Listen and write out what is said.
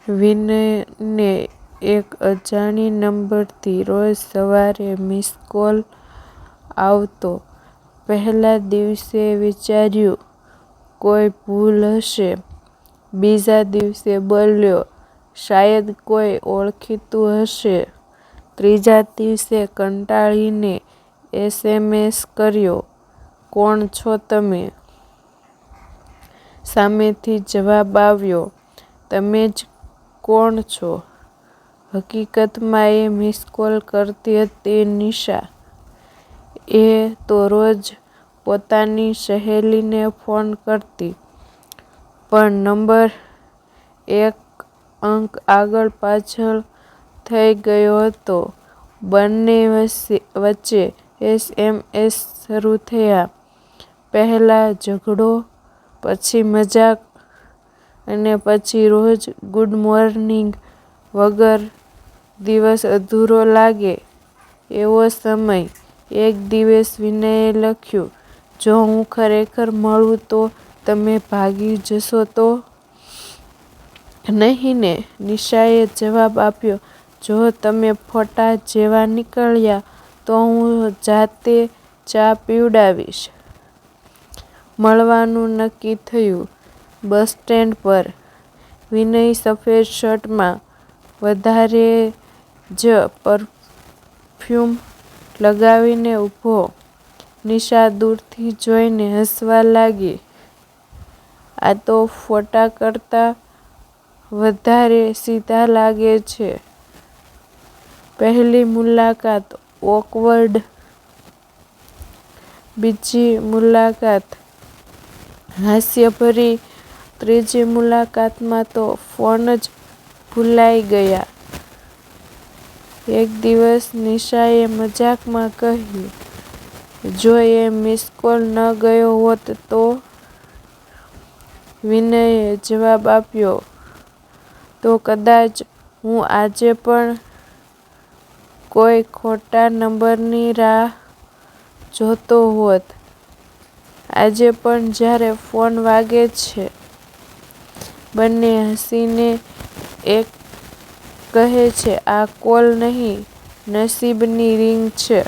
વિનયને એક અજાણી નંબરથી રોજ સવારે મિસ કોલ આવતો. પહેલા દિવસે વિચાર્યું કોઈ ભૂલ હશે. બીજા દિવસે બોલ્યો શાયદ કોઈ ઓળખીતું હશે. ત્રીજા દિવસે કંટાળીને SMS કર્યો, કોણ છો તમે? સામેથી જવાબ આવ્યો, તમે જ કોણ છો? હકીકતમાં એ મિસ કોલ કરતી હતી નિશા. એ તો રોજ પોતાની સહેલીને ફોન કરતી, પણ નંબર એક અંક આગળ પાછળ થઈ ગયો હતો. બંને વચ્ચે SMS શરૂ થયા. પહેલા ઝઘડો, પછી મજાક અને પછી રોજ ગુડ મોર્નિંગ વગર દિવસ અધૂરો લાગે એવો સમય. એક દિવસ વિનયે લખ્યું, જો હું ખરેખર મળું તો તમે ભાગી જશો તો? નહીં ને? નિશાએ જવાબ આપ્યો, જો તમે ફોટા જેવા નીકળ્યા તો હું જાતે ચા પીવડાવીશ. મળવાનું નક્કી થયું. બસ સ્ટેન્ડ પર. વિનય સફેદ શર્ટમાં, વધારે જ પરફ્યુમ લગાવીને ઊભો. નિશા દૂરથી જોઈને હસવા લાગી. આ તો ફોટા કરતાં વધારે સીધા લાગે છે. પહેલી મુલાકાત ઓકવર્ડ, બીજી મુલાકાત હાસ્યભરી, ત્રીજી મુલાકાતમાં તો ફોન જ ભૂલાઈ ગયા. એક દિવસ નિશાએ મજાકમાં કહ્યું, જો એ મિસ કોલ ન ગયો હોત તો? વિનયે જવાબ આપ્યો, તો કદાચ હું આજે પણ કોઈ ખોટા નંબરની રાહ જોતો હોત. આજે પણ જ્યારે ફોન વાગે છે, બંને હસીને એક કહે છે, આ કોલ નહીં, નસીબની રિંગ છે.